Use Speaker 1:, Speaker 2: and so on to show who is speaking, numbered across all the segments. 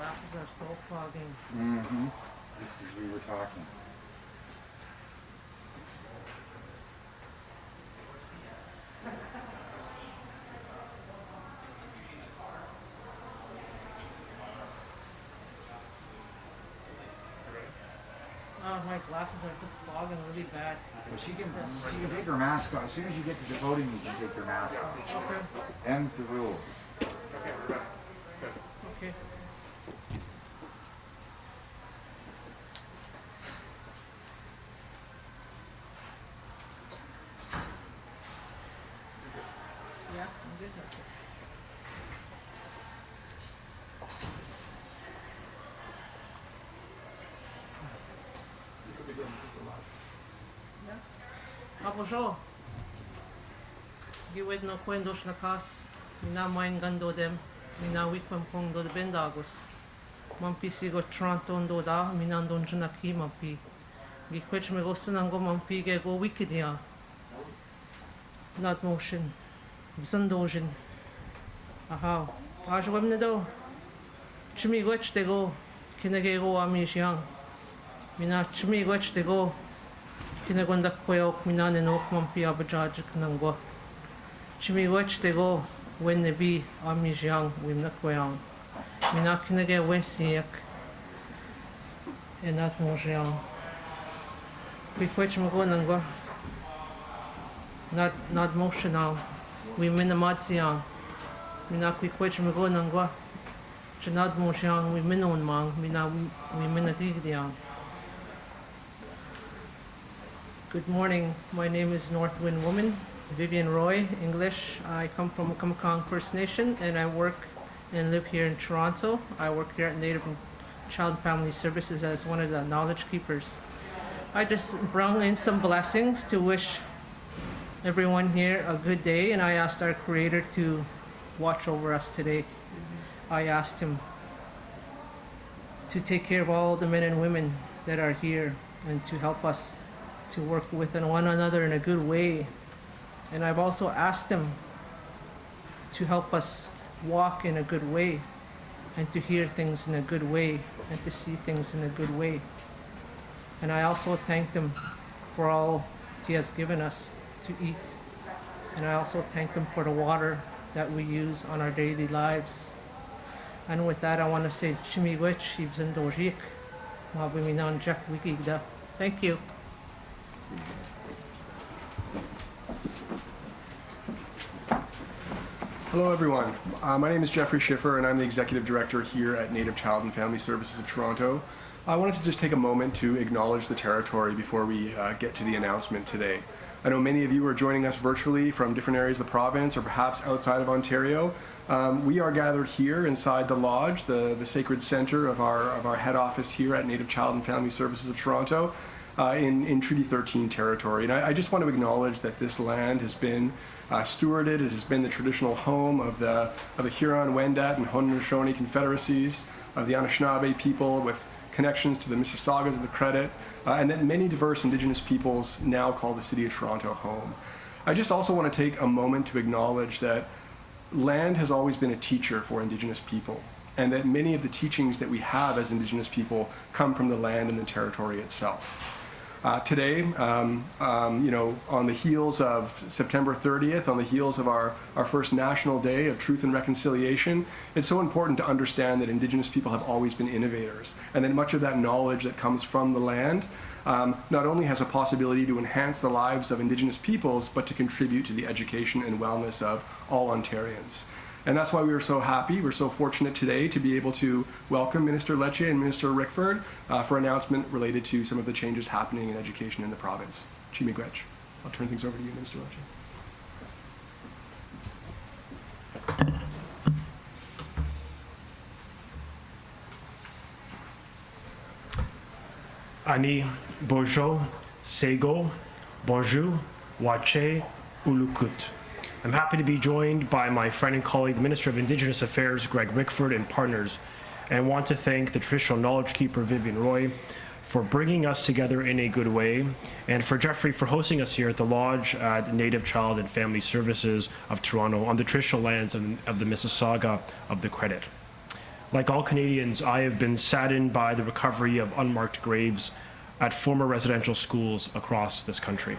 Speaker 1: glasses are so fogging.
Speaker 2: Mm-hmm. Just as we were talking.
Speaker 1: Oh, my glasses are just fogging really bad.
Speaker 2: Well, she can take her mask off. As soon as you get to the voting, you can take your mask off.
Speaker 1: Okay.
Speaker 2: Them's the rules.
Speaker 1: Okay. Yeah, I'm good. That's it. Bonjour. Giwed no kwendos na kas, mina main gando dem, mina wikwem kong do de bendagos. Mampi sigo Toronto ndo da, mina ndon janaki mampi. Gikwech me go sanango mampi ge go wikidia. Not motion. Bisandojin. Aha. Ajwem ne do. Chimi gwech de go, kinege go amishiang. Mina chimi gwech de go. Kinagonda koyok minane nok mampi abajajik nangwa. Chimi wech de go when ne bi amijang wimna koyang. Mina kinage wensiek. Enat mojang. Quikwech mago nangwa. Not motional. We minamadziang. Mina quikwech mago nangwa. Chanad mojang we minon mang. Mina we minagigdiang. Good morning. My name is North Wind Woman, Vivian Roy, English. I come from Kamakong First Nation and I work and live here in Toronto. I work here at Native and Child and Family Services as one of the knowledge keepers. I just brought in some blessings to wish everyone here a good day, and I asked our Creator to watch over us today. I asked Him to take care of all the men and women that are here and to help us to work with one another in a good way. And I've also asked Him to help us walk in a good way and to hear things in a good way and to see things in a good way. And I also thanked Him for all He has given us to eat. And I also thank Him for the water that we use on our daily lives. And with that, I want to say, Chimiwech, Ibzendojik, Mabiminan Jack Wikigda. Thank you.
Speaker 3: Hello everyone, my name is Jeffrey Schiffer and I'm the Executive Director here at Native Child and Family Services of Toronto. I wanted to just take a moment to acknowledge the Territory before we get to the announcement today. I know many of you are joining us virtually from different areas of the province or perhaps outside of Ontario. We are gathered here inside the Lodge, the sacred center of our head office here at Native Child and Family Services of Toronto. In Treaty 13 territory. And I just want to acknowledge that this land has been stewarded. It has been the traditional home of the Huron, Wendat, and Haudenosaunee confederacies, of the Anishinabek people with connections to the Mississaugas of the Credit, and that many diverse Indigenous peoples now call the city of Toronto home. I just also want to take a moment to acknowledge that land has always been a teacher for Indigenous people, and that many of the teachings that we have as Indigenous people come from the land and the territory itself. Today, on the heels of September 30th, on the heels of our first National Day of Truth and Reconciliation, it's so important to understand that Indigenous people have always been innovators, and that much of that knowledge that comes from the land not only has a possibility to enhance the lives of Indigenous peoples, but to contribute to the education and wellness of all Ontarians. And that's why we were so happy, we're so fortunate today to be able to welcome Minister Lecce and Minister Rickford for announcement related to some of the changes happening in education in the province. Chimigwech. I'll turn things over to you, Minister Lecce.
Speaker 4: Ani Bojo, Sego, Bonjour, Wache, Ulukut. I'm happy to be joined by my friend and colleague, the Minister of Indigenous Affairs, Greg Rickford, and partners, and want to thank the traditional knowledge keeper, Vivian Roy, for bringing us together in a good way, and for Jeffrey for hosting us here at the Lodge at Native Child and Family Services of Toronto on the traditional lands of the Mississauga of the Credit. Like all Canadians, I have been saddened by the recovery of unmarked graves at former residential schools across this country.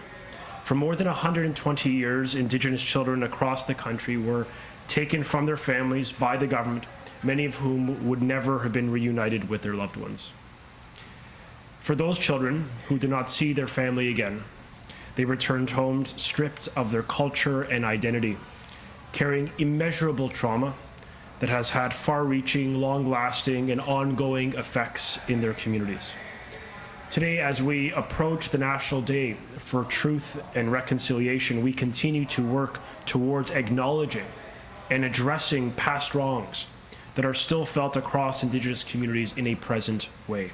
Speaker 4: For more than 120 years, Indigenous children across the country were taken from their families by the government, many of whom would never have been reunited with their loved ones. For those children who did not see their family again, they returned home stripped of their culture and identity, carrying immeasurable trauma that has had far-reaching, long-lasting, and ongoing effects in their communities. Today, as we approach the National Day for Truth and Reconciliation, we continue to work towards acknowledging and addressing past wrongs that are still felt across Indigenous communities in a present way.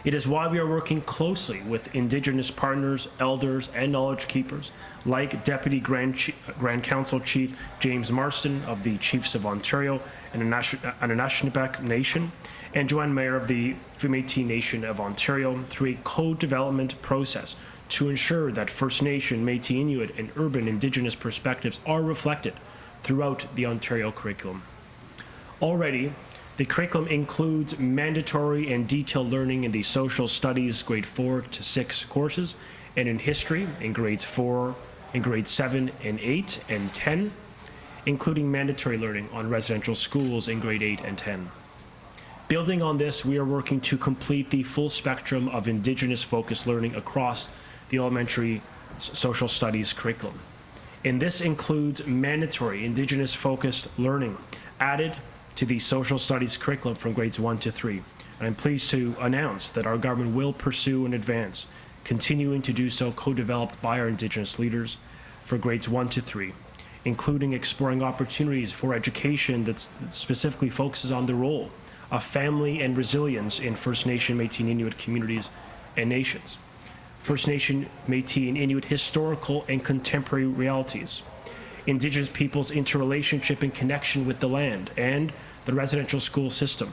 Speaker 4: It is why we are working closely with Indigenous partners, elders, and knowledge keepers, like Deputy Grand Council Chief James Marsden of the Chiefs of Ontario and Anishinabek Nation, and Joanne Meyer of the Metis Nation of Ontario, through a co-development process to ensure that First Nation, Métis Inuit, and urban Indigenous perspectives are reflected throughout the Ontario curriculum. Already, the curriculum includes mandatory and detailed learning in the social studies grade 4 to 6 courses, and in history in grades 4, in grades 7 and 8 and 10, including mandatory learning on residential schools in grade 8 and 10. Building on this, we are working to complete the full spectrum of Indigenous-focused learning across the elementary social studies curriculum. And this includes mandatory Indigenous-focused learning added to the social studies curriculum from grades 1 to 3. And I'm pleased to announce that our government will pursue and advance, continuing to do so co-developed by our Indigenous leaders for grades 1 to 3, including exploring opportunities for education that specifically focuses on the role of family and resilience in First Nation, Métis, and Inuit communities and nations. First Nation, Métis, and Inuit historical and contemporary realities, Indigenous peoples' interrelationship and connection with the land and the residential school system,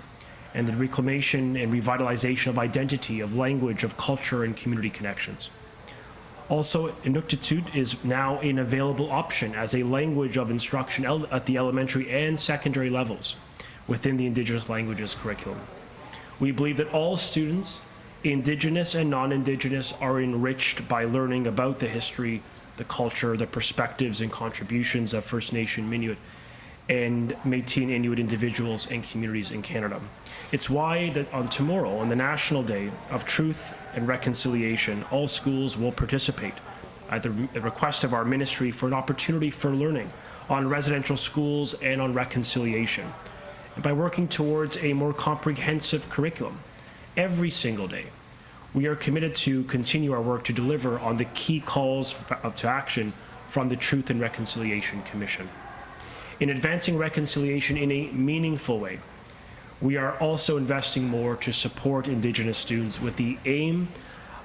Speaker 4: and the reclamation and revitalization of identity, of language, of culture, and community connections. Also, Inuktitut is now an available option as a language of instruction at the elementary and secondary levels within the Indigenous languages curriculum. We believe that all students, Indigenous and non-Indigenous, are enriched by learning about the history, the culture, the perspectives and contributions of First Nation, Inuit, and Métis and Inuit individuals and communities in Canada. It's why that on tomorrow, on the National Day of Truth and Reconciliation, all schools will participate at the request of our ministry for an opportunity for learning on residential schools and on reconciliation. And by working towards a more comprehensive curriculum every single day, we are committed to continue our work to deliver on the key calls to action from the Truth and Reconciliation Commission. In advancing reconciliation in a meaningful way, we are also investing more to support Indigenous students with the aim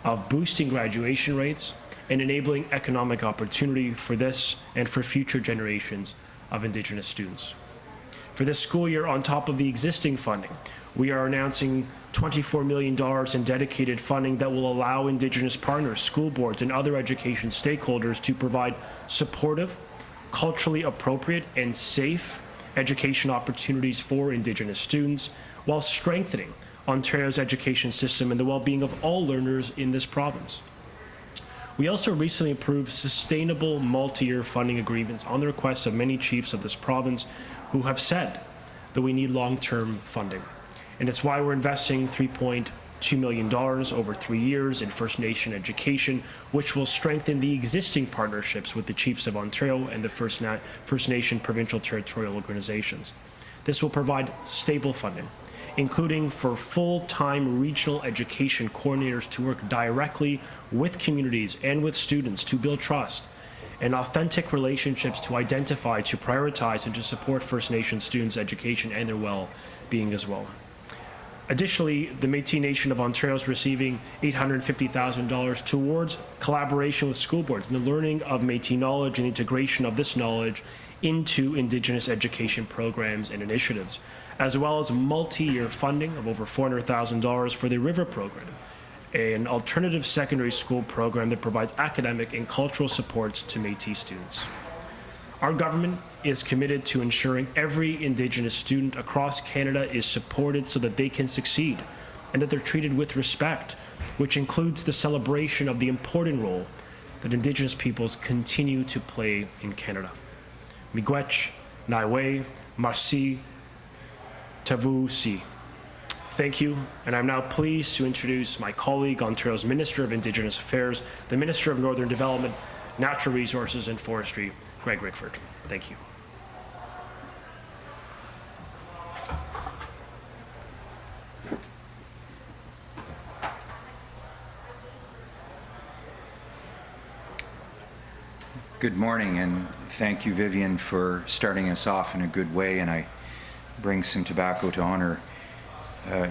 Speaker 4: of boosting graduation rates and enabling economic opportunity for this and for future generations of Indigenous students. For this school year, on top of the existing funding, we are announcing $24 million in dedicated funding that will allow Indigenous partners, school boards, and other education stakeholders to provide supportive, culturally appropriate, and safe education opportunities for Indigenous students, while strengthening Ontario's education system and the well-being of all learners in this province. We also recently approved sustainable multi-year funding agreements on the request of many chiefs of this province who have said that we need long-term funding. And it's why we're investing $3.2 million over 3 years in First Nation education, which will strengthen the existing partnerships with the Chiefs of Ontario and the First Nation provincial territorial organizations. This will provide stable funding, including for full-time regional education coordinators to work directly with communities and with students to build trust and authentic relationships to identify, to prioritize, and to support First Nation students' education and their well-being as well. Additionally, the Metis Nation of Ontario is receiving $850,000 towards collaboration with school boards and the learning of Métis knowledge and integration of this knowledge into Indigenous education programs and initiatives, as well as multi-year funding of over $400,000 for the River program, an alternative secondary school program that provides academic and cultural supports to Métis students. Our government is committed to ensuring every Indigenous student across Canada is supported so that they can succeed and that they're treated with respect, which includes the celebration of the important role that Indigenous peoples continue to play in Canada. Miigwech, Naiwe, Marci, Tavu Si. Thank you, and I'm now pleased to introduce my colleague, Ontario's Minister of Indigenous Affairs, the Minister of Northern Development, Natural Resources and Forestry, Greg Rickford. Thank you.
Speaker 5: Good morning, and thank you, Vivian, for starting us off in a good way, and I bring some tobacco to honor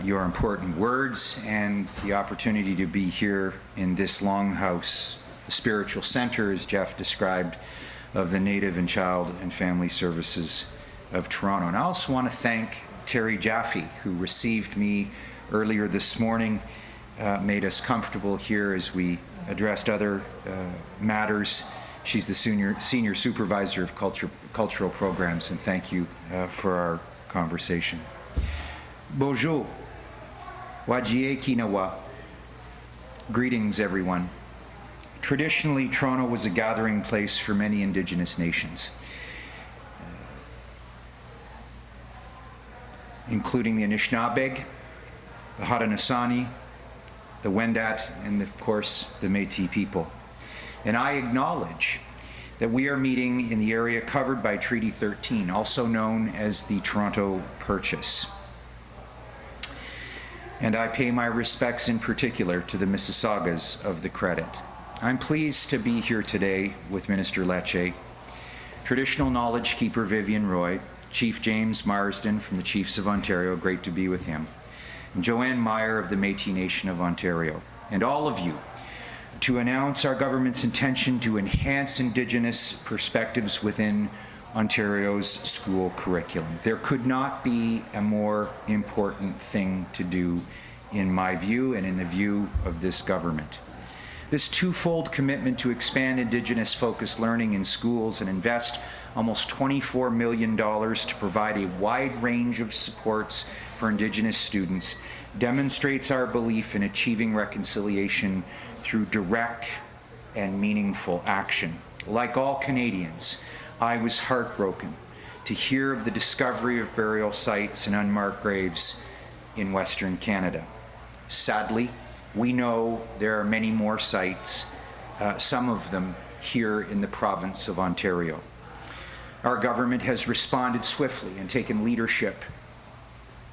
Speaker 5: your important words and the opportunity to be here in this longhouse, the spiritual center, as Jeff described, of the Native and Child and Family Services of Toronto. And I also want to thank Terry Jaffe, who received me earlier this morning, made us comfortable here as we addressed other matters. She's the senior supervisor of cultural programs, and thank you for our conversation. Bonjour, Wajie Kinawa. Greetings, everyone. Traditionally, Toronto was a gathering place for many Indigenous nations, including the Anishinabek, the Haudenosaunee, the Wendat, and of course, the Métis people. And I acknowledge that we are meeting in the area covered by Treaty 13, also known as the Toronto Purchase. And I pay my respects in particular to the Mississaugas of the Credit. I'm pleased to be here today with Minister Lecce, Traditional Knowledge Keeper Vivian Roy, Chief James Marsden from the Chiefs of Ontario, great to be with him, and Joanne Meyer of the Metis Nation of Ontario, and all of you, to announce our government's intention to enhance Indigenous perspectives within Ontario's school curriculum. There could not be a more important thing to do, in my view and in the view of this government. This twofold commitment to expand Indigenous-focused learning in schools and invest almost $24 million to provide a wide range of supports for Indigenous students demonstrates our belief in achieving reconciliation through direct and meaningful action. Like all Canadians, I was heartbroken to hear of the discovery of burial sites and unmarked graves in Western Canada. Sadly, we know there are many more sites, some of them here in the province of Ontario. Our government has responded swiftly and taken leadership.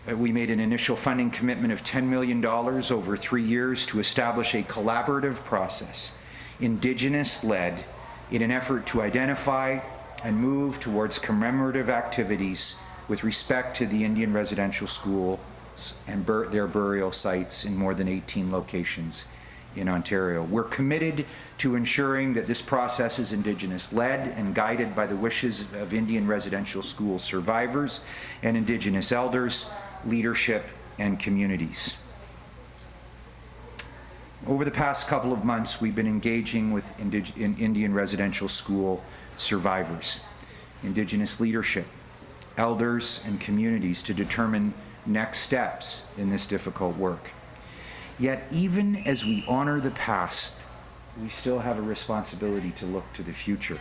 Speaker 5: We made an initial funding commitment of $10 million over 3 years to establish a collaborative process, Indigenous-led, in an effort to identify and move towards commemorative activities with respect to the Indian residential schools and their burial sites in more than 18 locations in Ontario. We're committed to ensuring that this process is Indigenous-led and guided by the wishes of Indian residential school survivors and Indigenous elders, leadership, and communities. Over the past couple of months, we've been engaging with Indian residential school survivors, Indigenous leadership, elders, and communities to determine next steps in this difficult work. Yet, even as we honor the past, we still have a responsibility to look to the future.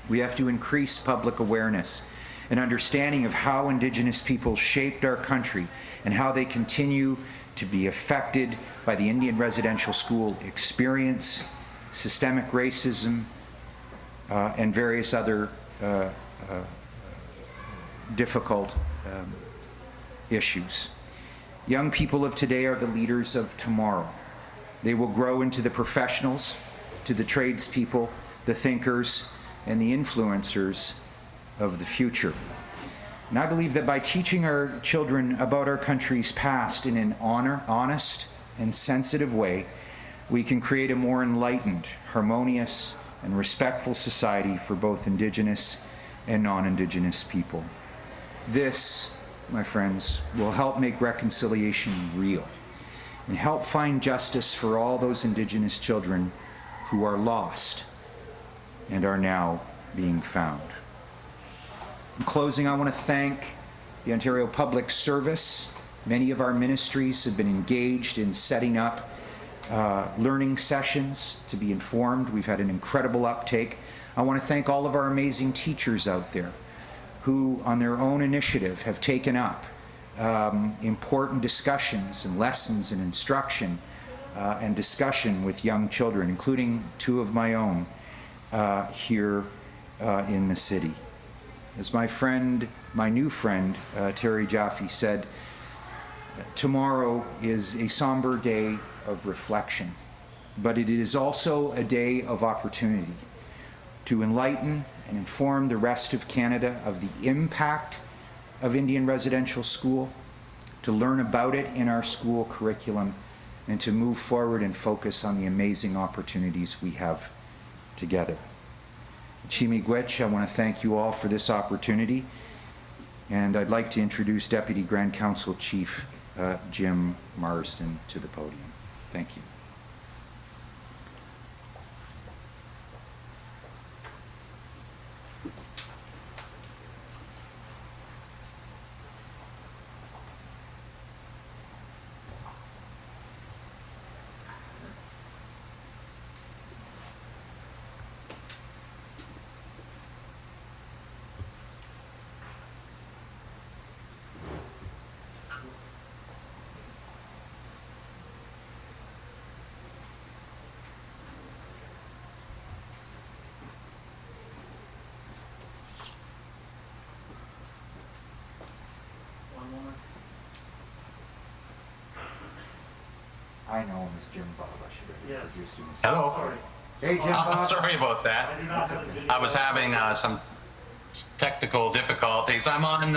Speaker 5: We have to increase public awareness and understanding of how Indigenous peoples shaped our country and how they continue to be affected by the Indian residential school experience, systemic racism, and various other difficult issues. Young people of today are the leaders of tomorrow. They will grow into the professionals, to the tradespeople, the thinkers, and the influencers of the future. And I believe that by teaching our children about our country's past in an honest, and sensitive way, we can create a more enlightened, harmonious, and respectful society for both Indigenous and non-Indigenous people. This, my friends, will help make reconciliation real and help find justice for all those Indigenous children who are lost and are now being found. In closing, I want to thank the Ontario Public Service. Many of our ministries have been engaged in setting up learning sessions to be informed. We've had an incredible uptake. I want to thank all of our amazing teachers out there who, on their own initiative, have taken up important discussions and lessons and instruction and discussion with young children, including two of my own here in the city. As my new friend, Terry Jaffe said, tomorrow is a somber day of reflection, but it is also a day of opportunity to enlighten and inform the rest of Canada of the impact of Indian residential school, to learn about it in our school curriculum, and to move forward and focus on the amazing opportunities we have together. Chimigwech, I want to thank you all for this opportunity, and I'd like to introduce Deputy Grand Council Chief Jim Marsden to the podium. Thank you. I know him as Jim Bob. I should have introduced him.
Speaker 6: Hello.
Speaker 2: Hey, Jim Bob.
Speaker 6: Sorry about that. I was having some technical difficulties. I'm on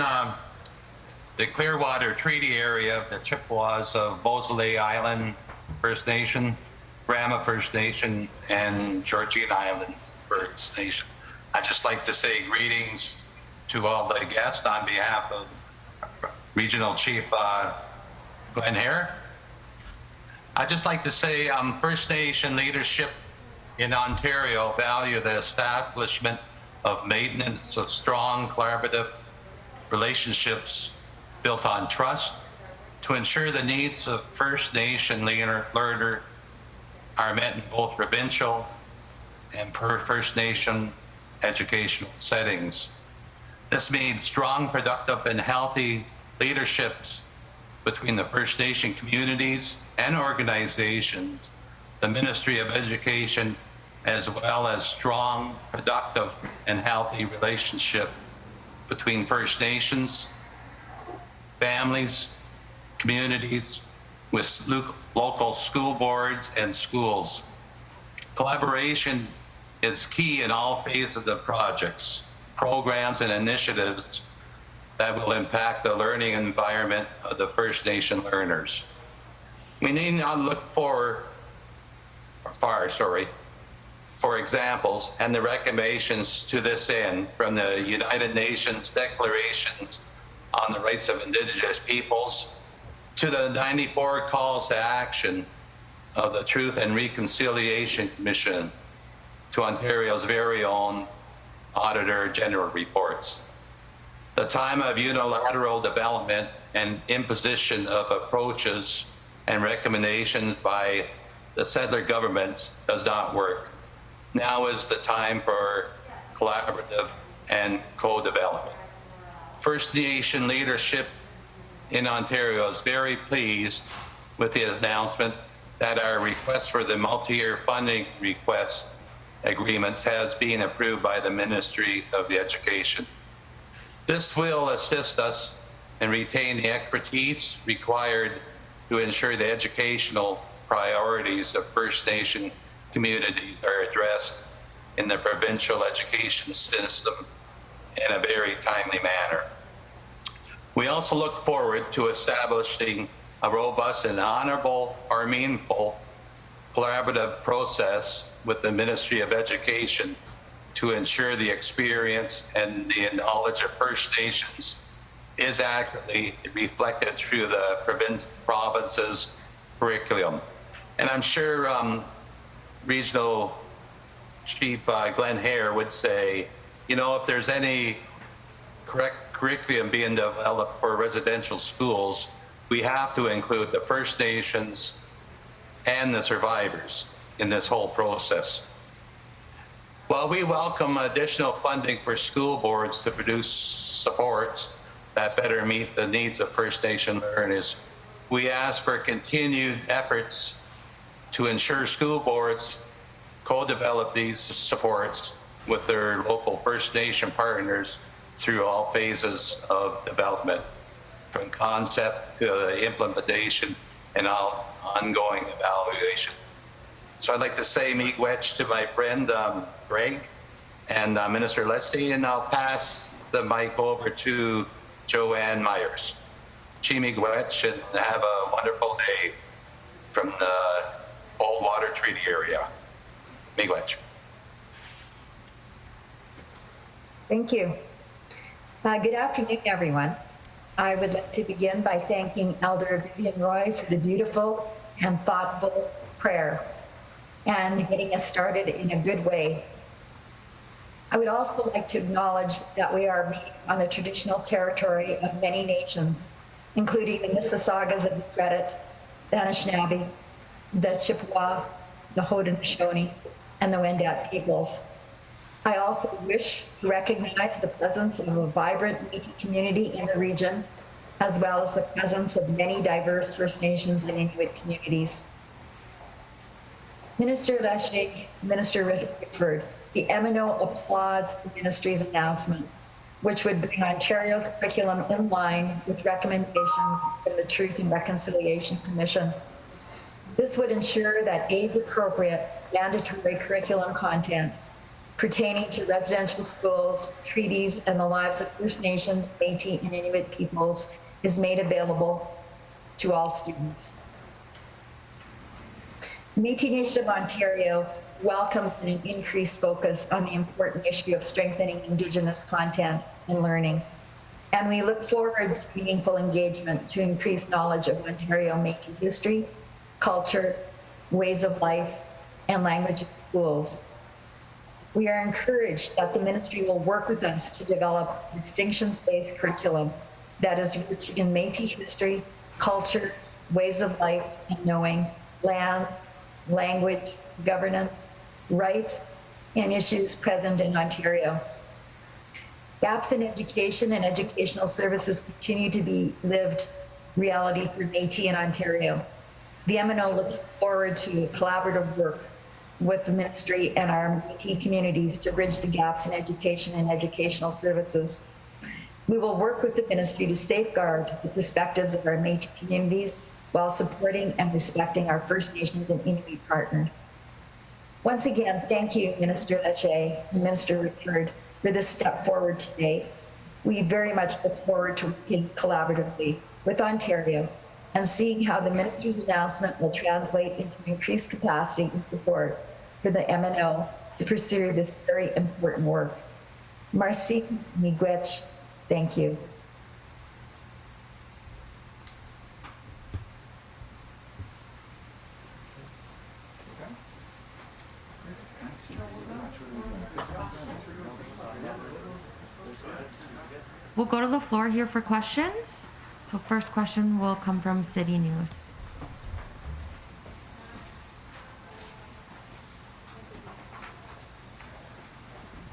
Speaker 6: the Clearwater Treaty area, the Chippewas of Beausoleil Island First Nation, Rama First Nation, and Georgian Island First Nation. I'd just like to say greetings to all the guests on behalf of Regional Chief Glenn Hare. I'd just like to say First Nation leadership in Ontario value the establishment of maintenance of strong collaborative relationships built on trust to ensure the needs of First Nation learner are met in both provincial and per First Nation educational settings. This means strong, productive, and healthy leaderships between the First Nation communities and organizations, the Ministry of Education, as well as strong, productive, and healthy relationship between First Nations, families, communities, with local school boards and schools. Collaboration is key in all phases of projects, programs, and initiatives that will impact the learning environment of the First Nation learners. We need not look for examples and the recommendations to this end from the United Nations Declarations on the Rights of Indigenous Peoples to the 94 calls to action of the Truth and Reconciliation Commission to Ontario's very own Auditor General reports. The time of unilateral development and imposition of approaches and recommendations by the settler governments does not work. Now is the time for collaborative and co-development. First Nation leadership in Ontario is very pleased with the announcement that our request for the multi-year funding request agreements has been approved by the Ministry of the Education. This will assist us in retaining the expertise required to ensure the educational priorities of First Nation communities are addressed in the provincial education system in a very timely manner. We also look forward to establishing a robust and honorable or meaningful collaborative process with the Ministry of Education to ensure the experience and the knowledge of First Nations is accurately reflected through the province's curriculum. And I'm sure Regional Chief Glenn Hare would say you know, if there's any correct curriculum being developed for residential schools, we have to include the First Nations and the survivors in this whole process. While we welcome additional funding for school boards to produce supports that better meet the needs of First Nation learners, we ask for continued efforts to ensure school boards co-develop these supports with their local First Nation partners through all phases of development, from concept to implementation and ongoing evaluation. So I'd like to say miigwech to my friend Greg and Minister Lecce, and I'll pass the mic over to Joanne Myers. Miigwech, and have a wonderful day from the Old Water Treaty area. Miigwech.
Speaker 7: Thank you. Good afternoon, everyone. I would like to begin by thanking Elder Vivian Roy for the beautiful and thoughtful prayer and getting us started in a good way. I would also like to acknowledge that we are meeting on the traditional territory of many nations, including the Mississaugas of the Credit, the Anishinabek, the Chippewa, the Haudenosaunee, and the Wendat peoples. I also wish to recognize the presence of a vibrant Métis community in the region, as well as the presence of many diverse First Nations and Inuit communities. Minister Lecce, Minister Rickford, the MNO applauds the ministry's announcement, which would bring Ontario's curriculum in line with recommendations from the Truth and Reconciliation Commission. This would ensure that age-appropriate mandatory curriculum content pertaining to residential schools, treaties, and the lives of First Nations, Métis, and Inuit peoples is made available to all students. Metis Nation of Ontario welcomes an increased focus on the important issue of strengthening Indigenous content and learning. And we look forward to meaningful engagement to increase knowledge of Ontario Métis history, culture, ways of life, and language in schools. We are encouraged that the ministry will work with us to develop a distinctions-based curriculum that is rich in Métis history, culture, ways of life and knowing, land, language, governance, rights, and issues present in Ontario. Gaps in education and educational services continue to be lived reality for Métis in Ontario. The MNO looks forward to collaborative work with the ministry and our Métis communities to bridge the gaps in education and educational services. We will work with the ministry to safeguard the perspectives of our Métis communities while supporting and respecting our First Nations and Inuit partners. Once again, thank you, Minister Lecce and Minister Rickford, for this step forward today. We very much look forward to working collaboratively with Ontario and seeing how the ministry's announcement will translate into increased capacity and support for the MNO to pursue this very important work. Merci, miigwech, thank you.
Speaker 8: We'll go to the floor here for questions. So first question will come from City News.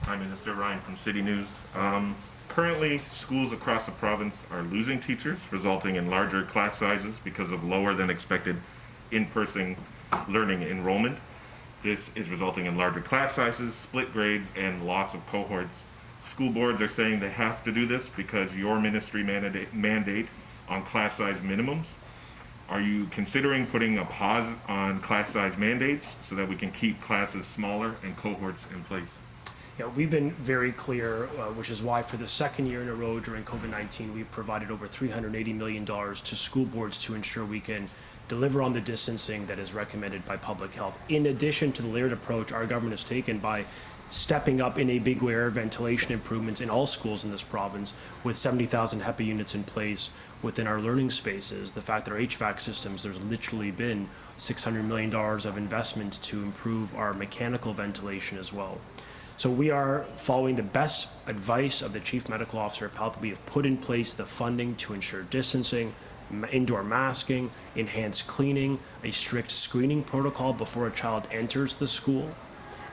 Speaker 9: Hi, Minister Ryan from City News. Currently, schools across the province are losing teachers, resulting in larger class sizes because of lower than expected in-person learning enrollment. This is resulting in larger class sizes, split grades, and loss of cohorts. School boards are saying they have to do this because your ministry mandate on class size minimums. Are you considering putting a pause on class size mandates so that we can keep classes smaller and cohorts in place?
Speaker 4: Yeah, we've been very clear, which is why for the second year in a row during COVID-19, we've provided over $380 million to school boards to ensure we can deliver on the distancing that is recommended by public health. In addition to the layered approach our government has taken by stepping up in a big way our ventilation improvements in all schools in this province with 70,000 HEPA units in place within our learning spaces. The fact that our HVAC systems, there's literally been $600 million of investment to improve our mechanical ventilation as well. So we are following the best advice of the Chief Medical Officer of Health. We have put in place the funding to ensure distancing, indoor masking, enhanced cleaning, a strict screening protocol before a child enters the school.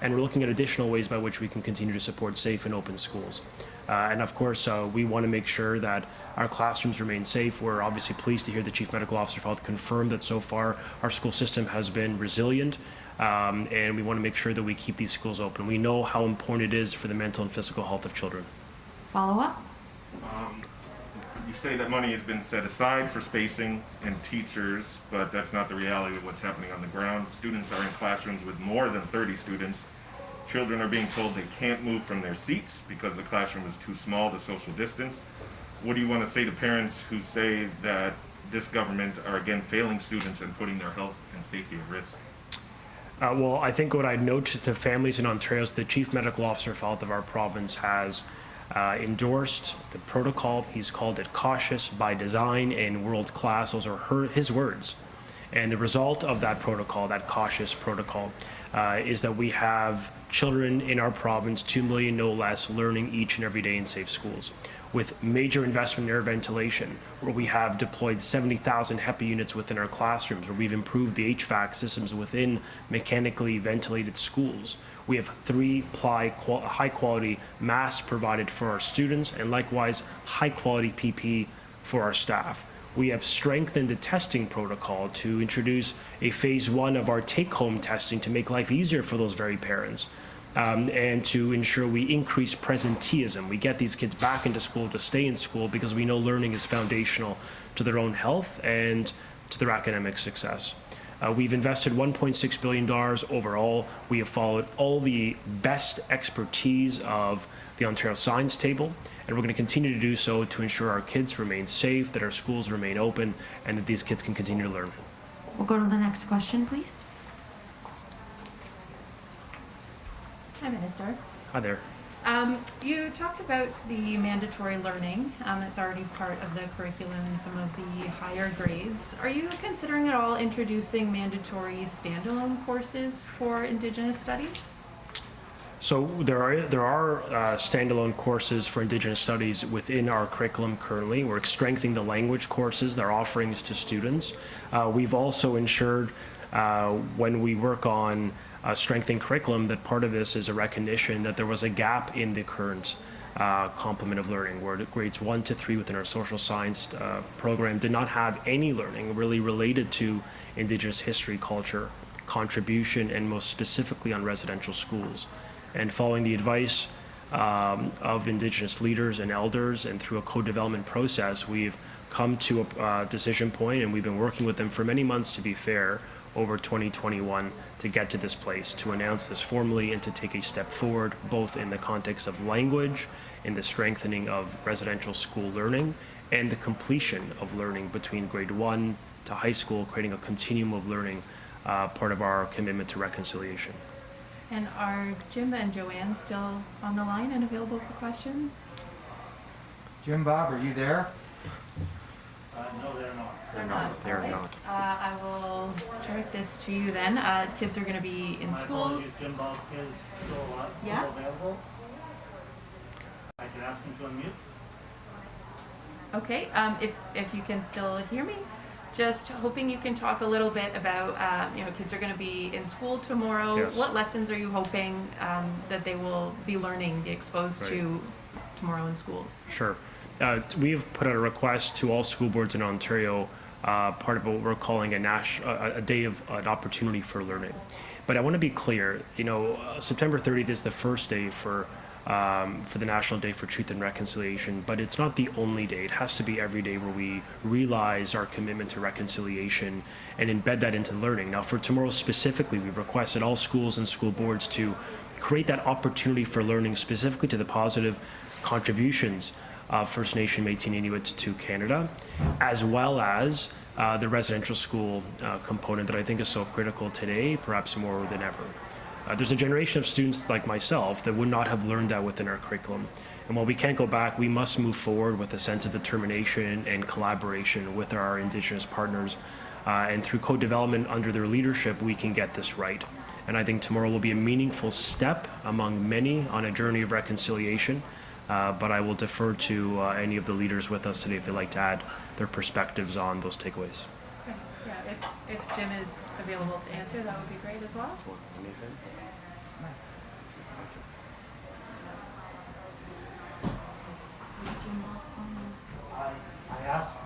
Speaker 4: And we're looking at additional ways by which we can continue to support safe and open schools. And of course, we want to make sure that our classrooms remain safe. We're obviously pleased to hear the Chief Medical Officer of Health confirm that so far our school system has been resilient, and we want to make sure that we keep these schools open. We know how important it is for the mental and physical health of children.
Speaker 8: Follow up?
Speaker 9: You say that money has been set aside for spacing and teachers, but that's not the reality of what's happening on the ground. Students are in classrooms with more than 30 students. Children are being told they can't move from their seats because the classroom is too small to social distance. What do you want to say to parents who say that this government are again failing students and putting their health and safety at risk?
Speaker 4: Well, I think what I'd note to families in Ontario is the Chief Medical Officer of Health of our province has endorsed the protocol. He's called it cautious by design and world-class. Those are his words. And the result of that protocol, that cautious protocol, is that we have children in our province, 2 million no less, learning each and every day in safe schools. With major investment in air ventilation, where we have deployed 70,000 HEPA units within our classrooms, where we've improved the HVAC systems within mechanically ventilated schools. We have 3-ply high-quality masks provided for our students, and likewise high-quality PPE for our staff. We have strengthened the testing protocol to introduce a phase 1 of our take-home testing to make life easier for those very parents, and to ensure we increase presenteeism. We get these kids back into school to stay in school because we know learning is foundational to their own health and to their academic success. We've invested $1.6 billion overall. We have followed all the best expertise of the Ontario Science Table, and we're going to continue to do so to ensure our kids remain safe, that our schools remain open, and that these kids can continue to learn.
Speaker 8: We'll go to the next question, please.
Speaker 10: Hi, Minister.
Speaker 4: Hi there.
Speaker 10: You talked about the mandatory learning that's already part of the curriculum in some of the higher grades. Are you considering at all introducing mandatory standalone courses for Indigenous studies?
Speaker 4: So there are standalone courses for Indigenous studies within our curriculum currently. We're strengthening the language courses, their offerings to students. We've also ensured when we work on strengthening curriculum that part of this is a recognition that there was a gap in the current complement of learning, where grades 1 to 3 within our social science program did not have any learning really related to Indigenous history, culture, contribution, and most specifically on residential schools. And following the advice of Indigenous leaders and elders, and through a co-development process, we've come to a decision point, and we've been working with them for many months, to be fair, over 2021 to get to this place, to announce this formally and to take a step forward, both in the context of language, in the strengthening of residential school learning, and the completion of learning between grade 1 to high school, creating a continuum of learning, part of our commitment to reconciliation.
Speaker 10: And are Jim and Joanne still on the line and available for questions?
Speaker 2: Jim, Bob, are you there?
Speaker 10: No, they're not.
Speaker 4: They're
Speaker 10: Okay.
Speaker 4: not.
Speaker 10: I will direct this to you then. Kids are going to be in school.
Speaker 11: Jim Bob is still
Speaker 10: Yeah.
Speaker 11: available. I can ask him to unmute.
Speaker 10: Okay, if you can still hear me, just hoping you can talk a little bit about, kids are going to be in school tomorrow.
Speaker 4: Yes.
Speaker 10: What lessons are you hoping that they will be learning, be exposed
Speaker 4: Right.
Speaker 10: to tomorrow in schools?
Speaker 4: Sure. We have put out a request to all school boards in Ontario, part of what we're calling a day of an opportunity for learning. But I want to be clear, September 30th is the first day for the National Day for Truth and Reconciliation, but it's not the only day. It has to be every day where we realize our commitment to reconciliation and embed that into learning. Now, for tomorrow specifically, we've requested all schools and school boards to create that opportunity for learning, specifically to the positive contributions of First Nation, Métis, and Inuit to Canada, as well as the residential school component that I think is so critical today, perhaps more than ever. There's a generation of students like myself that would not have learned that within our curriculum. And while we can't go back, we must move forward with a sense of determination and collaboration with our Indigenous partners. And through co-development under their leadership, we can get this right. And I think tomorrow will be a meaningful step among many on a journey of reconciliation. But I will defer to any of the leaders with us today if they'd like to add their perspectives on those takeaways.
Speaker 10: Okay. Yeah, if Jim is available to answer, that would be great as well.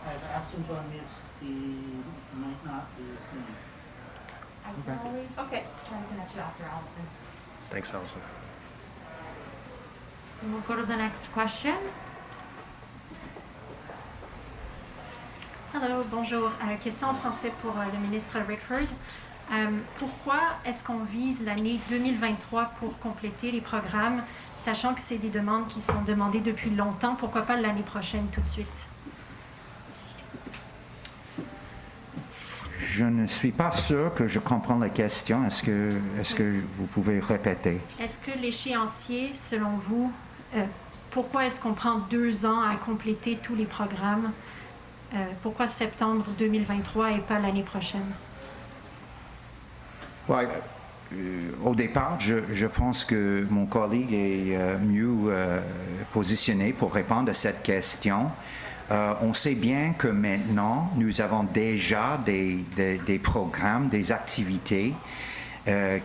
Speaker 11: I've asked him to unmute, he might not be listening.
Speaker 8: I can always
Speaker 10: Okay.
Speaker 8: try to connect you after Allison.
Speaker 4: Thanks, Allison.
Speaker 8: And we'll go to the next question.
Speaker 12: Hello, bonjour. Question en français pour le ministre Rickford. Pourquoi est-ce qu'on vise l'année 2023 pour compléter les programmes, sachant que c'est des demandes qui sont demandées depuis longtemps? Pourquoi pas l'année prochaine tout de suite?
Speaker 5: Je ne suis pas sûr que je comprends la question. Est-ce que vous pouvez répéter?
Speaker 12: Est-ce que l'échéancier, selon vous, pourquoi est-ce qu'on prend 2 ans à compléter tous les programmes? Pourquoi septembre 2023 et pas l'année prochaine?
Speaker 5: Ouais, au départ, je pense que mon collègue est mieux positionné pour répondre à cette question. On sait bien que maintenant, nous avons déjà des programmes, des activités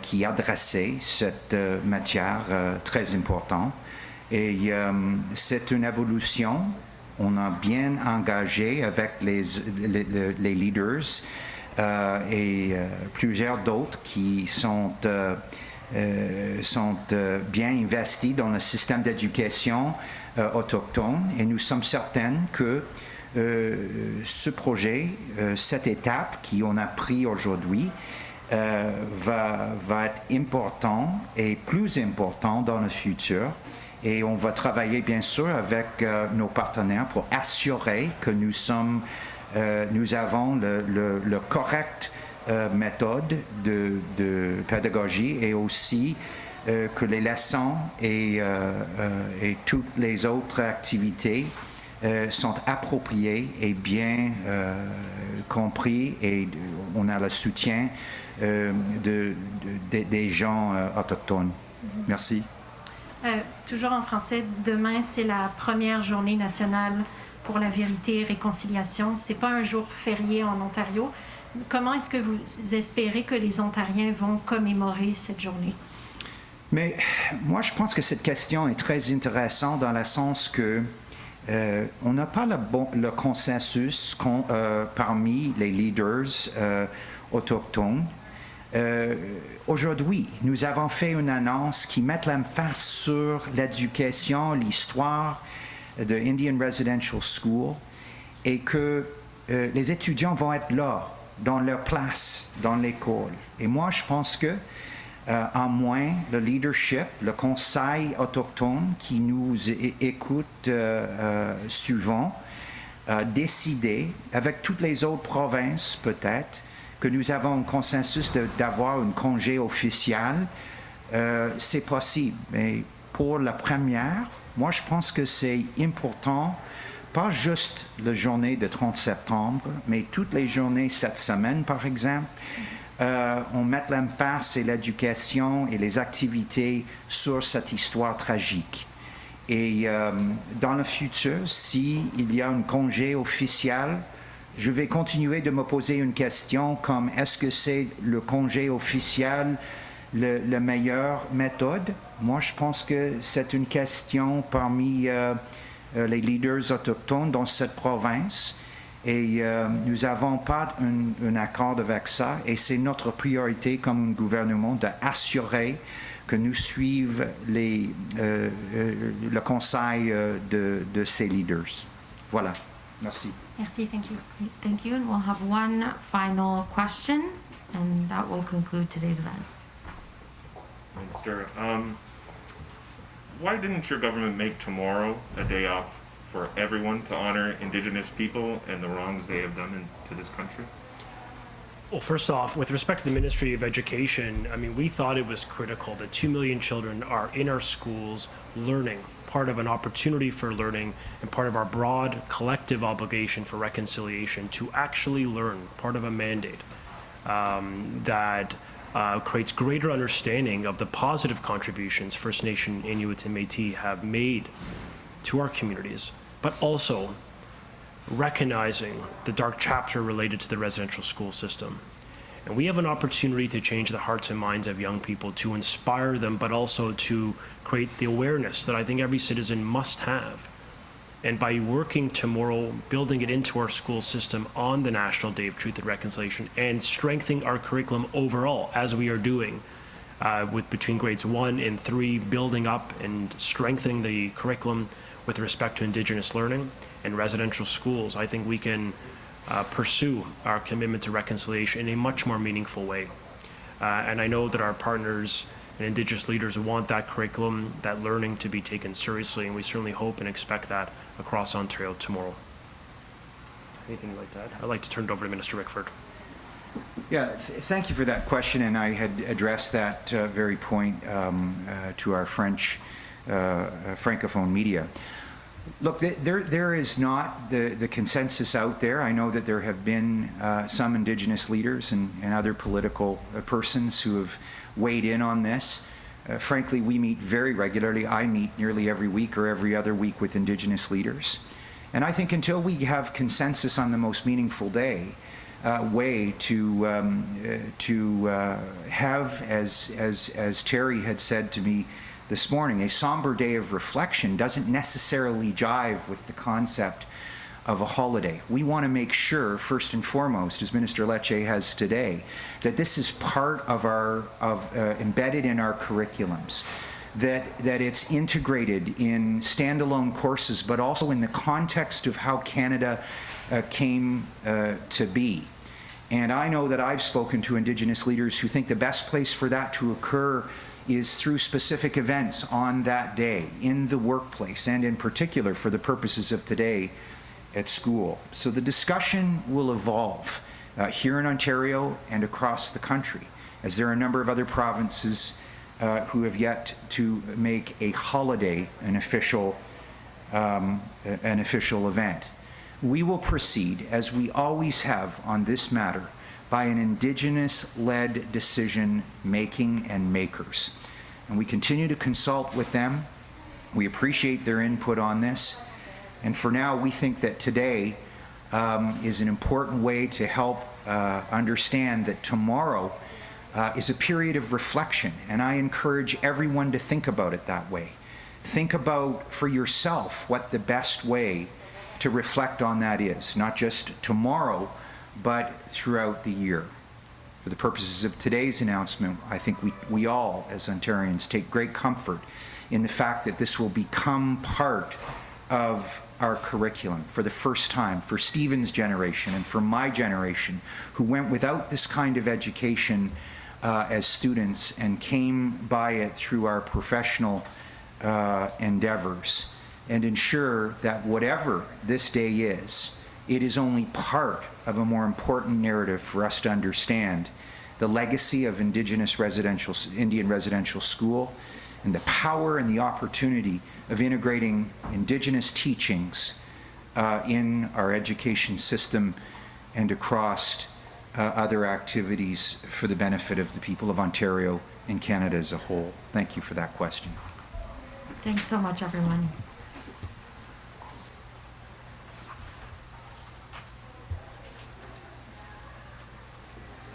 Speaker 5: qui adressent cette matière très importante. Et c'est une évolution. On a bien engagé avec les leaders et plusieurs d'autres qui sont bien investis dans le système d'éducation autochtone. Et nous sommes certains que ce projet, cette étape qu'on a pris aujourd'hui, va être important et plus important dans le futur. Et on va travailler bien sûr avec nos partenaires pour assurer que nous avons le correct méthode de pédagogie et aussi que les leçons et toutes les autres activités sont appropriées et bien compris, et on a le soutien des gens autochtones. Merci.
Speaker 12: Toujours en français, demain c'est la première journée nationale pour la vérité et réconciliation. C'est pas un jour férié en Ontario. Comment est-ce que vous espérez que les Ontariens vont commémorer cette journée?
Speaker 5: Mais moi, je pense que cette question est très intéressante dans le sens que on n'a pas le consensus parmi les leaders autochtones. Aujourd'hui, nous avons fait une annonce qui met l'emphase sur l'éducation, l'histoire de Indian Residential School, et que les étudiants vont être là, dans leur place, dans l'école. Et moi, je pense que, en moins, le leadership, le conseil autochtone qui nous écoute souvent, décider, avec toutes les autres provinces peut-être, que nous avons un consensus d'avoir un congé officiel, c'est possible. Mais pour la première, moi je pense que c'est important, pas juste la journée de 30 septembre, mais toutes les journées cette semaine par exemple, on met l'emphase et l'éducation et les activités sur cette histoire tragique. Et dans le futur, s'il y a un congé officiel, je vais continuer de me poser une question comme est-ce que c'est le congé officiel la meilleure méthode? Moi, je pense que c'est une question parmi les leaders autochtones dans cette province et nous n'avons pas un accord avec ça et c'est notre priorité comme un gouvernement d'assurer que nous suivons le conseil de ces leaders. Voilà. Merci.
Speaker 12: Merci, thank you.
Speaker 8: Great, thank you. And we'll have one final question, and that will conclude today's event.
Speaker 9: Minister, why didn't your government make tomorrow a day off for everyone to honor Indigenous people and the wrongs they have done to this country?
Speaker 4: Well, first off, with respect to the Ministry of Education, I mean, we thought it was critical that 2 million children are in our schools learning, part of an opportunity for learning and part of our broad collective obligation for reconciliation to actually learn, part of a mandate that creates greater understanding of the positive contributions First Nation, Inuit, and Métis have made to our communities, but also recognizing the dark chapter related to the residential school system. And we have an opportunity to change the hearts and minds of young people, to inspire them, but also to create the awareness that I think every citizen must have. And by working tomorrow, building it into our school system on the National Day of Truth and Reconciliation, and strengthening our curriculum overall, as we are doing with between grades 1 and 3, building up and strengthening the curriculum with respect to Indigenous learning and residential schools, I think we can pursue our commitment to reconciliation in a much more meaningful way. And I know that our partners and Indigenous leaders want that curriculum, that learning to be taken seriously, and we certainly hope and expect that across Ontario tomorrow. Anything you'd like to add? I'd like to turn it over to Minister Rickford.
Speaker 5: Yeah, thank you for that question, and I had addressed that very point to our French Francophone media. Look, there is not the consensus out there. I know that there have been some Indigenous leaders and other political persons who have weighed in on this. Frankly, we meet very regularly. I meet nearly every week or every other week with Indigenous leaders. And I think until we have consensus on the most meaningful way to have, as Terry had said to me this morning, a somber day of reflection doesn't necessarily jive with the concept of a holiday. We want to make sure, first and foremost, as Minister Lecce has today, that this is part of embedded in our curriculums, that it's integrated in standalone courses, but also in the context of how Canada came to be. And I know that I've spoken to Indigenous leaders who think the best place for that to occur is through specific events on that day, in the workplace, and in particular, for the purposes of today, at school. So the discussion will evolve here in Ontario and across the country, as there are a number of other provinces who have yet to make a holiday an official event. We will proceed, as we always have on this matter, by an Indigenous-led decision-making and makers. And we continue to consult with them. We appreciate their input on this. And for now, we think that today is an important way to help understand that tomorrow is a period of reflection. And I encourage everyone to think about it that way. Think about for yourself what the best way to reflect on that is, not just tomorrow, but throughout the year. For the purposes of today's announcement, I think we all, as Ontarians, take great comfort in the fact that this will become part of our curriculum for the first time, for Stephen's generation and for my generation, who went without this kind of education as students and came by it through our professional endeavors, and ensure that whatever this day is, it is only part of a more important narrative for us to understand the legacy of Indian residential school, and the power and the opportunity of integrating Indigenous teachings in our education system and across other activities for the benefit of the people of Ontario and Canada as a whole. Thank you for that question.
Speaker 8: Thanks so much, everyone.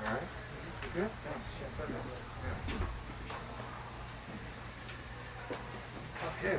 Speaker 2: All right. Good. Thanks. Okay.